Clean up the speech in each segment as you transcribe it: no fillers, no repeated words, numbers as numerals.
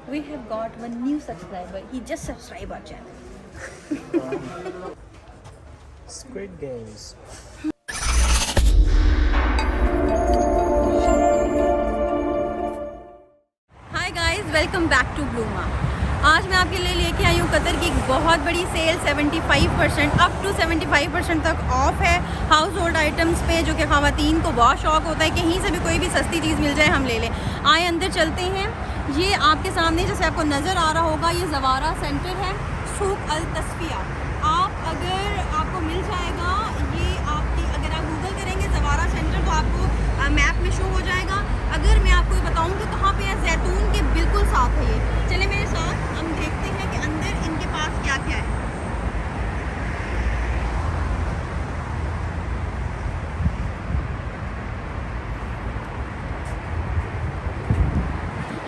We have got one new subscriber. He just subscribed our channel. Squid Games. Hi guys, welcome back to Bluma. आज मैं आपके लिए लेके आई हूँ Qatar की एक बहुत बड़ी सेल 75% अप टू 75% तक ऑफ है हाउस होल्ड आइटम्स पे, जो कि ख़वातीन को बहुत शौक होता है कहीं से भी कोई भी सस्ती चीज़ मिल जाए हम ले लें। आए अंदर चलते हैं। ये आपके सामने जैसे आपको नज़र आ रहा होगा, ये ज़वारा सेंटर है, सूक अल तस्फिया। आपको मिल जाएगा ये, अगर आप गूगल करेंगे ज़वारा सेंटर तो आपको मैप में शो हो जाएगा। अगर मैं आपको बताऊं कि कहाँ पे है, जैतून के बिल्कुल साथ है ये। चले मेरे साथ, हम देखते हैं कि अंदर इनके पास क्या क्या है।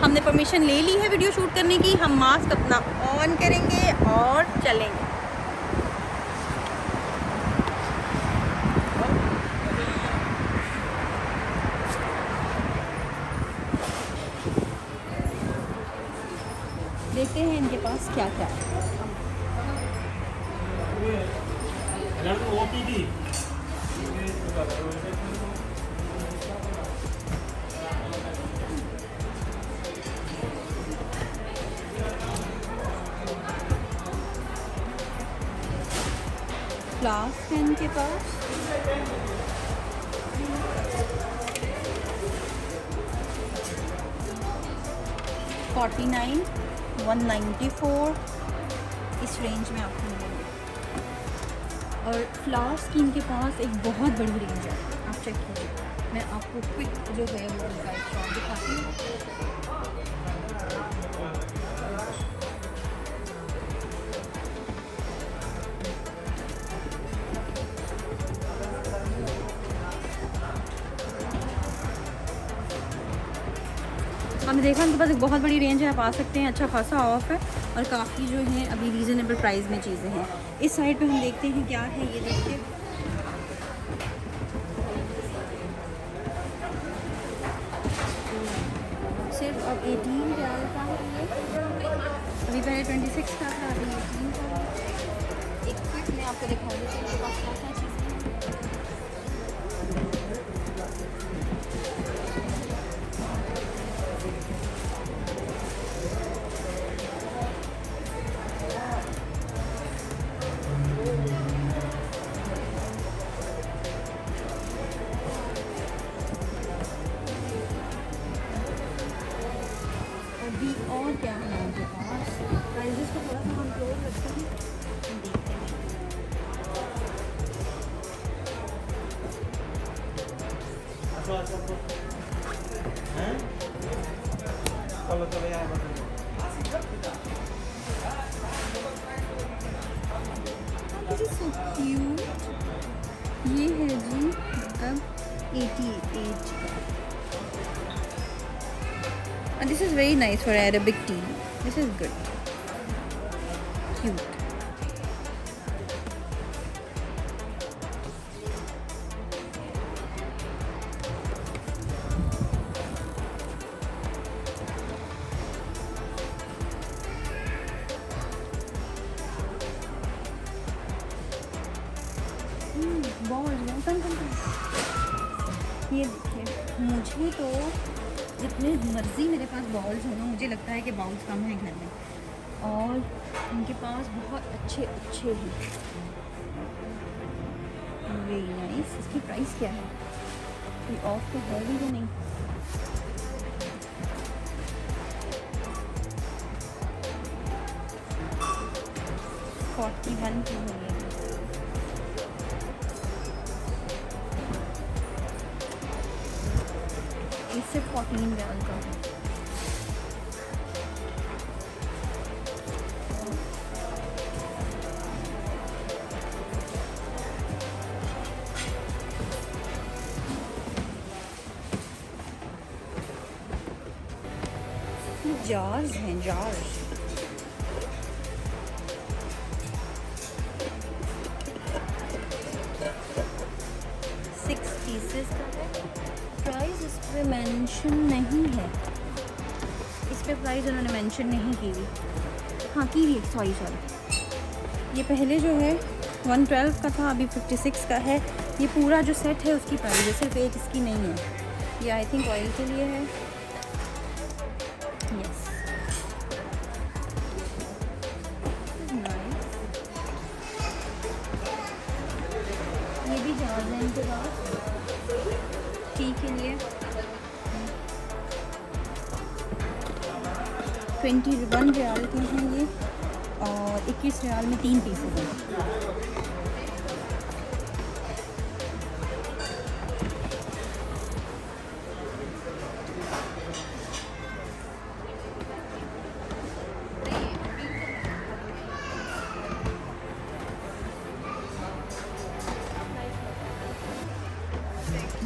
हमने परमिशन ले ली है वीडियो शूट करने की। हम मास्क अपना ऑन करेंगे और चलेंगे। देखते हैं इनके पास क्या क्या है। फ्लास्क है इनके पास। $49, $194 इस रेंज में आपको मिलेंगे। और फ्लास्क की इनके पास एक बहुत बड़ी रेंज है, आप चेक कीजिए। मैं आपको क्विक जो है वो उनका एक शॉप दिखाती हूँ। हमने देखा इनके पास एक बहुत बड़ी रेंज है, आप आ सकते हैं। अच्छा खासा ऑफ है और काफ़ी जो है अभी रीज़नेबल प्राइस में चीज़ें हैं। इस साइड पे हम देखते हैं क्या है। ये देखिए, सिर्फ अब 18 रियाल का है ये। अभी पहले 26 का था, अभी 18 का है। एक क्विक मैं आपको दिखा देती हूँ इनके पास क्या क्या चीज़ें हैं। अभी और क्या है उनके पास, प्राइजेस को थोड़ा सा हम क्लोज रखते हैं, हम देखते हैं। This is so cute. ये है जी अब 88 का। And this is very nice for Arabic tea. This is good. Cute. Balls ये देखिए, मुझे तो जितने मर्जी मेरे पास बॉल्स हो ना, मुझे लगता है कि बॉल्स कम हैं घर में। और इनके पास बहुत अच्छे अच्छे हैं, वेरी नाइस। इसकी प्राइस क्या है, कोई ऑफ तो है भी या नहीं? $41 की है ये। सिर्फ 14 रियाल का है। जार्स हैं, जार्स। पीसेस का है। प्राइस इस पर मेंशन नहीं है, इस पे प्राइस उन्होंने मेंशन नहीं की हुई। हाँ की हुई, सॉरी। ये पहले जो है 112 का था, अभी 56 का है। ये पूरा जो सेट है उसकी प्राइस है, सिर्फ एक इसकी नहीं है। ये आई थिंक ऑयल के लिए है। यस, ये भी जहाज है इनके पास टी के लिए। 21 रियाल के हैं ये, और 21 रियाल में 3 पीसेस हैं।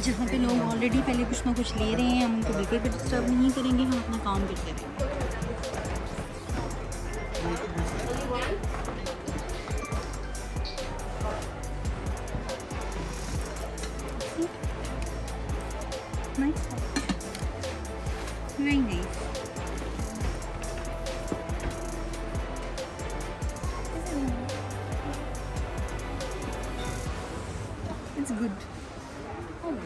जहाँ पे लोग ऑलरेडी पहले कुछ ना कुछ ले रहे हैं, हम उनको बिल्कुल भी डिस्टर्ब नहीं करेंगे, हम अपना काम करते रहेंगे। Nice. Very nice. It's good. Oh.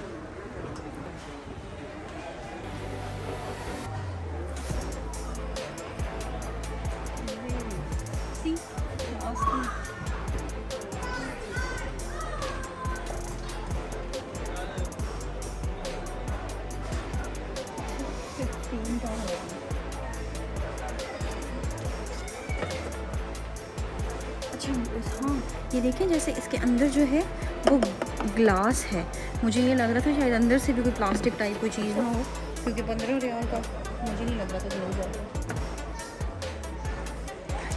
See, awesome. अच्छा हाँ, ये देखें जैसे इसके अंदर जो है वो ग्लास है। मुझे ये लग रहा था शायद अंदर से भी कोई प्लास्टिक टाइप कोई चीज़ ना हो, क्योंकि 15 रियाल का मुझे नहीं लग रहा था ग्लास है,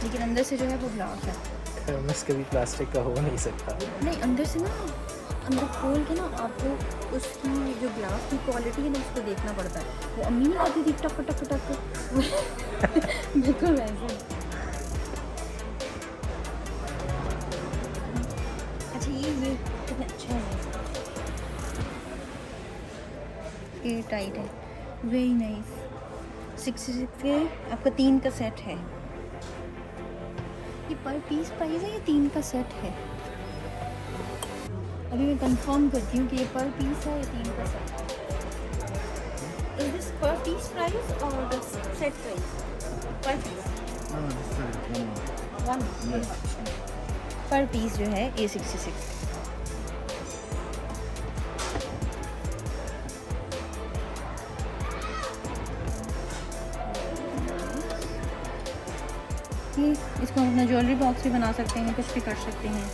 लेकिन अंदर से जो है वो ग्लास है। थर्मस कभी प्लास्टिक का हो नहीं सकता। नहीं, अंदर से ना, अंदर खोल के ना आपको उसकी जो ग्लास की क्वालिटी है ना उसको देखना पड़ता है। वो अम्मी नहीं आती थी टक टक टक बिल्कुल वैसे। अच्छा ये कितना अच्छा है, ये टाइट है, वेरी नाइस। 66 के आपका 3 का सेट है। ये पर पीस प्राइस है या 3 का सेट है? अभी मैं कंफर्म करती हूँ कि ये पर पीस है या 3 का सेट है। इज दिस पर पीस प्राइस और द सेट प्राइस? पर पीस वन पर पीस जो है ये 66। ये इसको हम अपना ज्वेलरी बॉक्स भी बना सकते हैं, कुछ भी कर सकते हैं।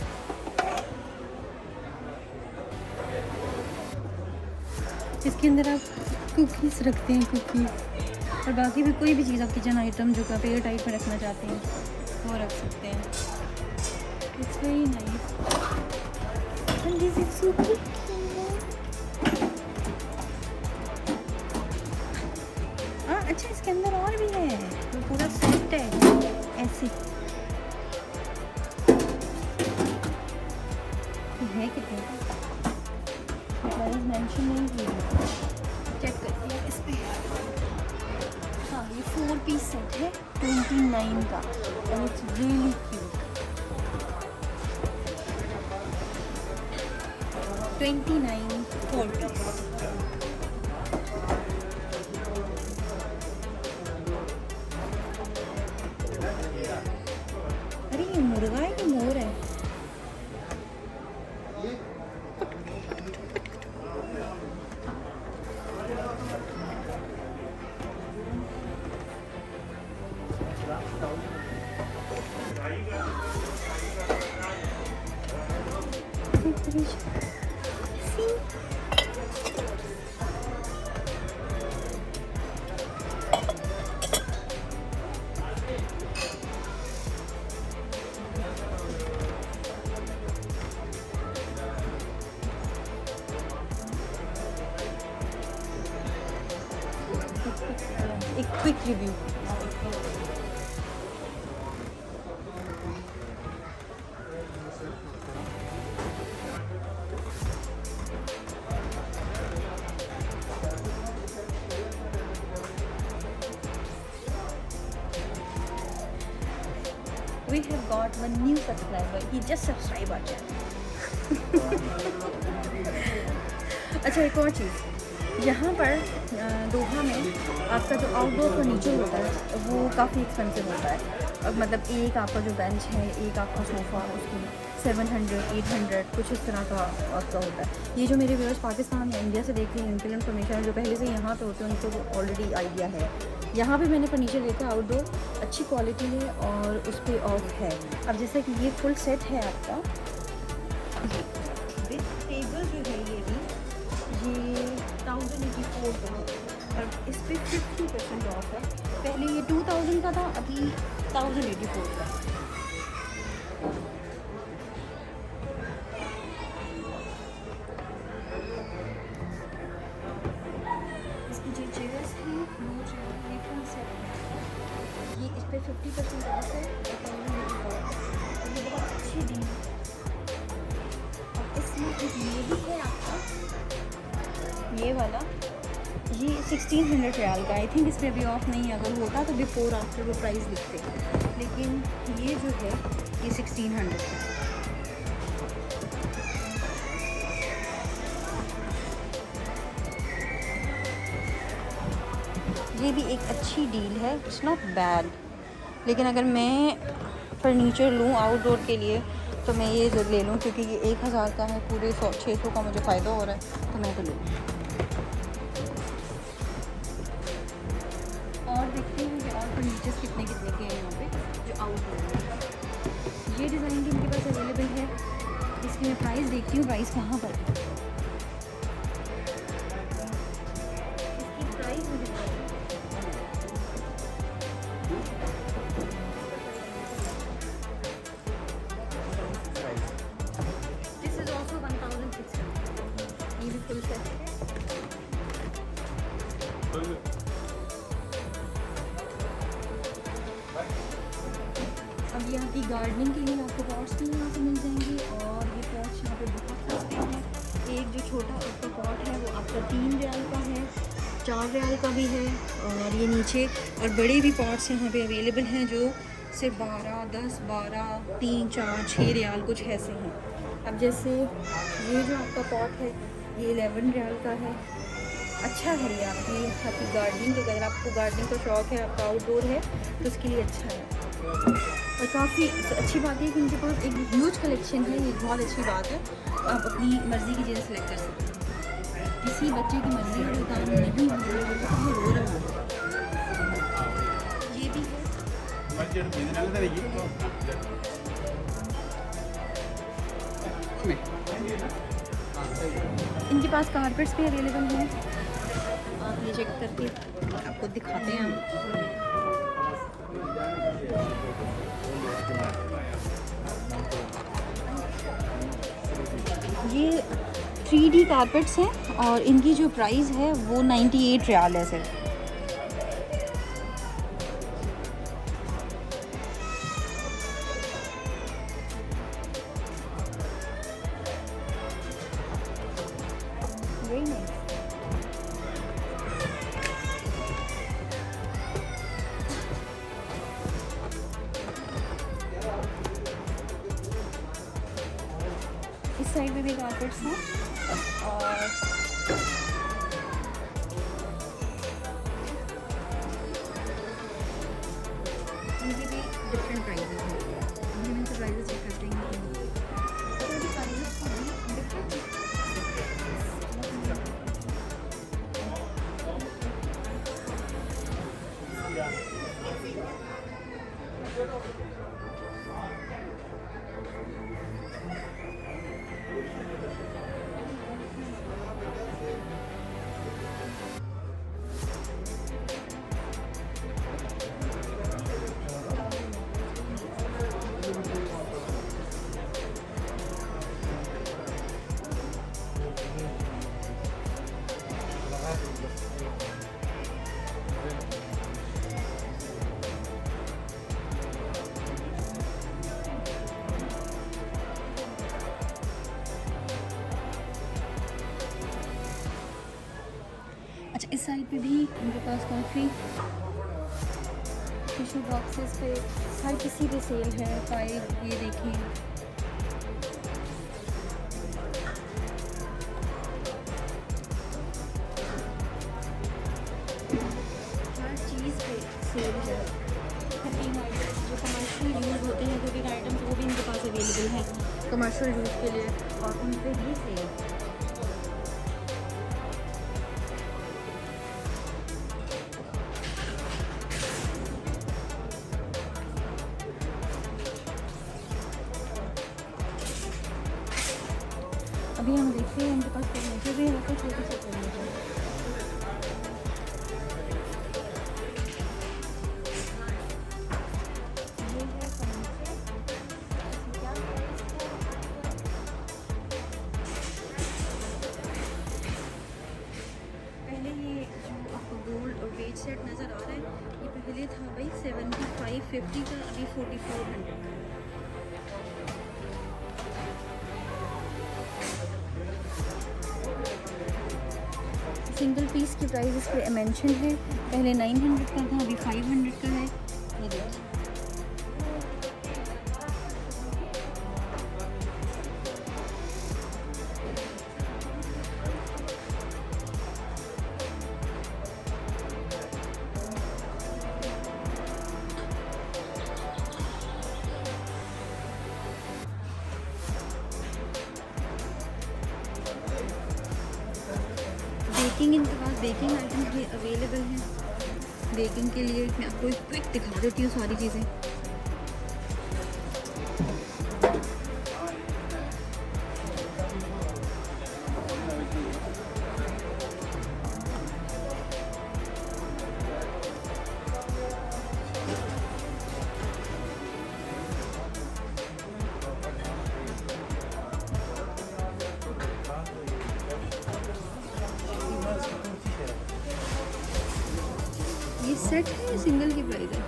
इसके अंदर आप कुकीज़ रखते हैं, कुकीज़, और बाकी भी कोई भी चीज़ आप किचन आइटम जो आप एयर टाइट में रखना चाहते हैं वो रख सकते हैं। It's very nice and this is super cute. हाँ अच्छा, इसके अंदर और भी है, वो पूरा सेट है ऐसे। है कितने प्राइस मेंशन नहीं किया, चेक करती है इस पे। हाँ ये 4 पीस सेट है 29 का, और इट्स रियली क्यूट। 29 4 पीस। अरे ये मुर्गा है कि मोर है? एक quick review. We have got one new subscriber. He just subscribe our channel. अच्छा एक और चीज़, यहाँ पर दोहा में आपका जो आउटडोर फर्नीचर होता है वो काफ़ी एक्सपेंसिव होता है। अब मतलब एक आपका जो बेंच है, एक आपका सोफ़ा, उसकी 700 800 कुछ इस तरह का आपका होता है। ये जो मेरे व्यूअर्स पाकिस्तान या इंडिया से देख रहे हैं, इनके लिए इन्फॉर्मेशन जो पहले से यहाँ पे होते हैं उनको ऑलरेडी आइडिया है। यहाँ पे मैंने फर्नीचर देखा आउटडोर, अच्छी क्वालिटी है और उस पर ऑफ है। अब जैसे कि ये फुल सेट है आपका विद टेबल जो है, ये 1084 का है और इस पर 50% ऑफ है। पहले ये 2000 का था, अभी 1084 का। इसकी जो चेयर्स हैं वो जो ये फुल सेट है, ये इस पर 50% ऑफ है और 1084 और ये बहुत अच्छी डील है। और इसमें एक ये भी है आपका, ये वाला, ये 1600 रियाल का। आई थिंक इस पर अभी ऑफ नहीं है, अगर होता तो बिफोर आफ्टर वो प्राइस लिखते, लेकिन ये जो है ये 1600 है। ये भी एक अच्छी डील है, इट्स नॉट बैड। लेकिन अगर मैं फर्नीचर लूँ आउटडोर के लिए तो मैं ये ज़रूर ले लूँ, क्योंकि ये 1000 का है, पूरे 600 का मुझे फ़ायदा हो रहा है, तो मैं तो लूँ। और देखते हैं कि और फर्नीचर्स कितने कितने के हैं यहाँ पे जो आउटडोर है। ये डिज़ाइन भी इनके पास अवेलेबल है। इसकी मैं प्राइस देखती हूँ, प्राइस कहाँ पर है। इसकी प्राइस मुझे दिस इज़ ऑल्सो 1600। ये भी फुल सेट है। अब यहाँ की गार्डनिंग के लिए आपको पॉट्स भी यहाँ से मिल जाएंगे और ये पॉट्स यहाँ पे बहुत सस्ते हैं। एक जो छोटा आपका पॉट है वो आपका 3 रियाल का है, 4 रियाल का भी है और ये नीचे और बड़े भी पॉट्स यहाँ पे अवेलेबल हैं जो सिर्फ 12, 10, 12, 3, 4, 6 रियाल कुछ ऐसे हैं। अब जैसे ये जो आपका पॉट है ये 11 रियाल का है। अच्छा है ये आपकी गार्डनिंग, तो अगर आपको गार्डनिंग का शौक़ है, आपका आउटडोर है तो उसके लिए अच्छा है। और काफ़ी अच्छी बात है कि इनके पास एक ह्यूज कलेक्शन है, ये बहुत अच्छी बात है। आप अपनी मर्ज़ी की चीज़ें सेलेक्ट कर सकते हैं। किसी बच्चे की मर्ज़ी का काम नहीं हो रहा है। ये भी है, इनके पास कारपेट्स भी अवेलेबल हैं। आप ये चेक करके आपको दिखाते हैं। ये 3D कारपेट्स हैं और इनकी जो प्राइस है वो 98 रियाल है सिर्फ। Very nice. इस साइड में भी कारपेट्स हैं और इनकी भी डिफरेंट प्राइसेस हैं। इनमें से प्राइसेस चेक करते हैं। अच्छा, इस साइड पे भी उनके पास काफ़ी कुछ टिश्यू बॉक्सेस पे हर किसी पे सेल है। 5 ये देखिए, हर चीज़ पे सेल है। कुकिंग आइटम्स जो कमर्शियल यूज़ होते हैं, कुकिंग आइटम्स वो भी इनके पास अवेलेबल हैं कमर्शियल यूज़ के लिए, और उन पे भी सेल। अभी हम देखते हैं इनके पास फर्नीचर भी है, तो छोटे से फर्नीचर। ये है फर्नीचर, क्या प्राइस है? पहले ये जो आपको गोल्ड और बेज सेट नज़र आ रहा है, ये पहले था भाई 75-50 का, अभी 4400 का। सिंगल पीस की प्राइस इस पर मेंशन है, पहले 900 का था, अभी 500 का है। ये देखिए, बेकिंग, इनके पास बेकिंग आइटम्स भी अवेलेबल हैं। बेकिंग के लिए मैं आपको एक क्विक दिखा देती हूँ सारी चीज़ें। ये सेट है, सिंगल की प्राइस है।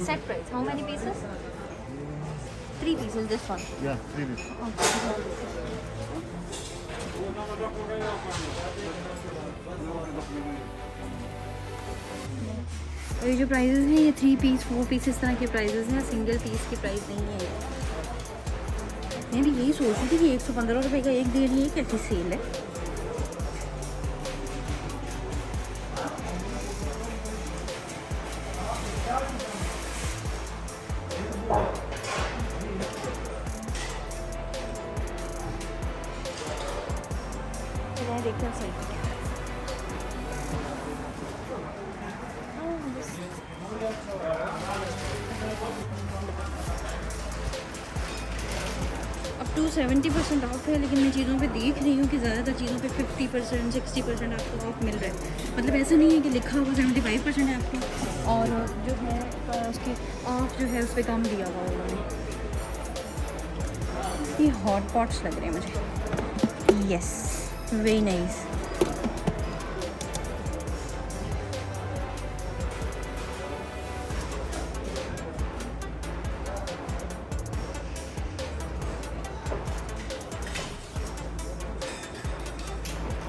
Set price. How many pieces? 3 pieces. This one. Yeah, 3 pieces. और ये जो प्राइजेस हैं, ये 3 पीस 4 पीस इस तरह के प्राइजेस हैं, सिंगल पीस की प्राइस नहीं है। मैं भी यही सोच रही थी कि 115 रुपये का एक दे रही है, कैसी सेल है। चलिए देखते हैं सही क्या है। अब टू 70% ऑफ है, लेकिन मैं चीज़ों पे देख रही हूँ कि ज़्यादातर चीज़ों पे 50% 60% आपको ऑफ मिल रहा है। मतलब ऐसा नहीं है कि लिखा हुआ 75% है आपको, और जो है उसके ऑफ जो है उस पर कम दिया हुआ उन्होंने। ये हॉट पॉट्स लग रहे हैं मुझे। Yes, very nice.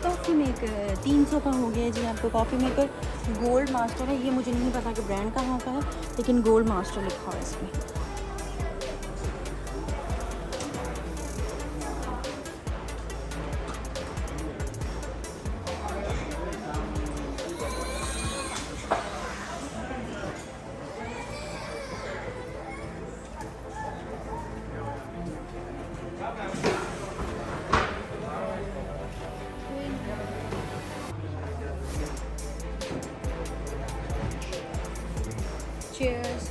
Coffee maker 300 का हो गया जी आपको। कॉफ़ी मेकर गोल्ड मास्टर है, ये मुझे नहीं पता कि ब्रांड कहाँ का है, लेकिन गोल्ड मास्टर लिखा हुआ है इसमें। Cheers.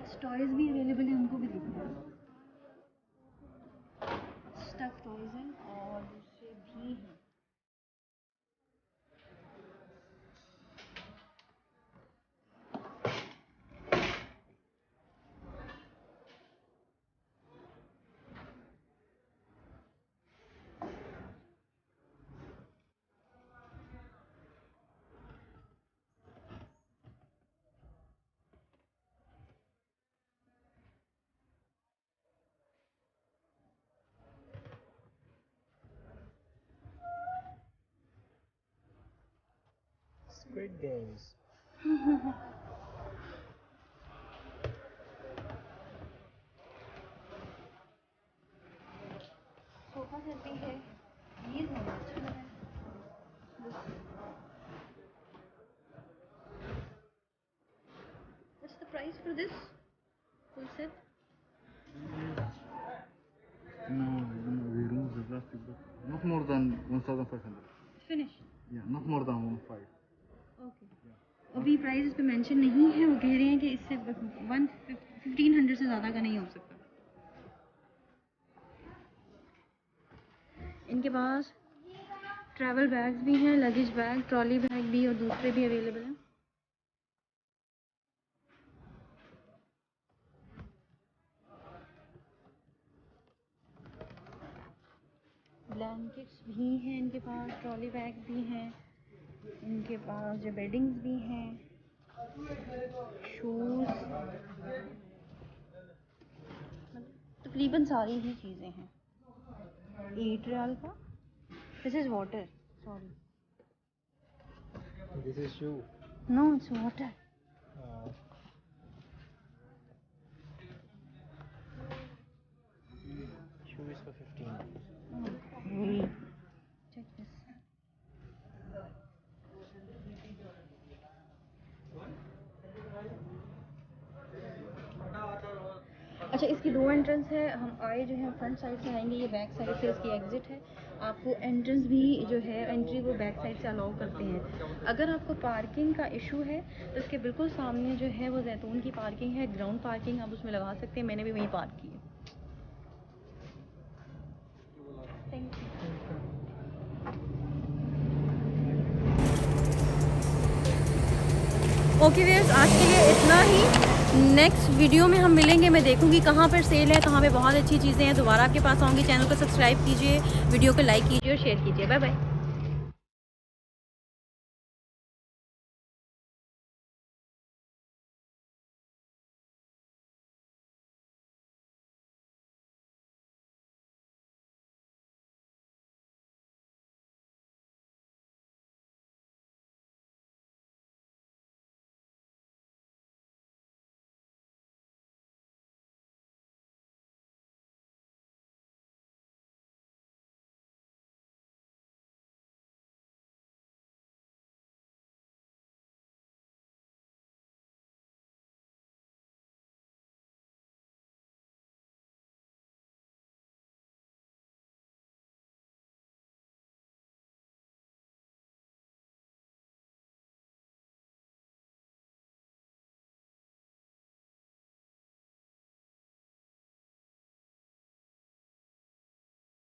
किड्स टॉयज़ भी अवेलेबल हैं, उनको भी देखना है। स्टफ टॉयज़ हैं और दूसरे भी हैं। Squid Games. सोफा सेट भी है, ये ज़्यादा अच्छा लगा है। What's the price for this full set? No, we remove the plastic, but not more than 1,500. Finish. Yeah, not more than 1,500. Okay, अभी प्राइस इस पे मेंशन नहीं है। वो कह रहे हैं कि इससे 1500 से ज़्यादा का नहीं हो सकता। इनके पास ट्रैवल बैग्स भी हैं, लगेज बैग, ट्रॉली बैग भी और दूसरे भी अवेलेबल हैं। ब्लैंकेट्स भी हैं इनके पास, ट्रॉली बैग भी हैं इनके पास, जो बेडिंग्स भी हैं, शूज़, तकरीबन सारी ही चीज़ें हैं। 8 रियाल का। This is water, sorry, This is shoe. No it's water. Shoe is for 15. Check this. अच्छा, इसकी 2 एंट्रेंस है। हम आए जो है फ्रंट साइड से आएंगे, ये बैक साइड से इसकी एग्ज़िट है। आपको एंट्रेंस भी जो है, एंट्री वो बैक साइड से अलाउ करते हैं। अगर आपको पार्किंग का इशू है तो इसके बिल्कुल सामने जो है वो जैतून की पार्किंग है, ग्राउंड पार्किंग, आप उसमें लगा सकते हैं। मैंने भी वहीं पार्क की है। Thank you. ओके व्यूअर्स, आज के लिए इतना ही। नेक्स्ट वीडियो में हम मिलेंगे। मैं देखूंगी कहाँ पर सेल है, कहाँ पे बहुत अच्छी चीज़ें हैं। दोबारा आपके पास आऊँगी। चैनल को सब्सक्राइब कीजिए, वीडियो को लाइक कीजिए और शेयर कीजिए। Bye bye.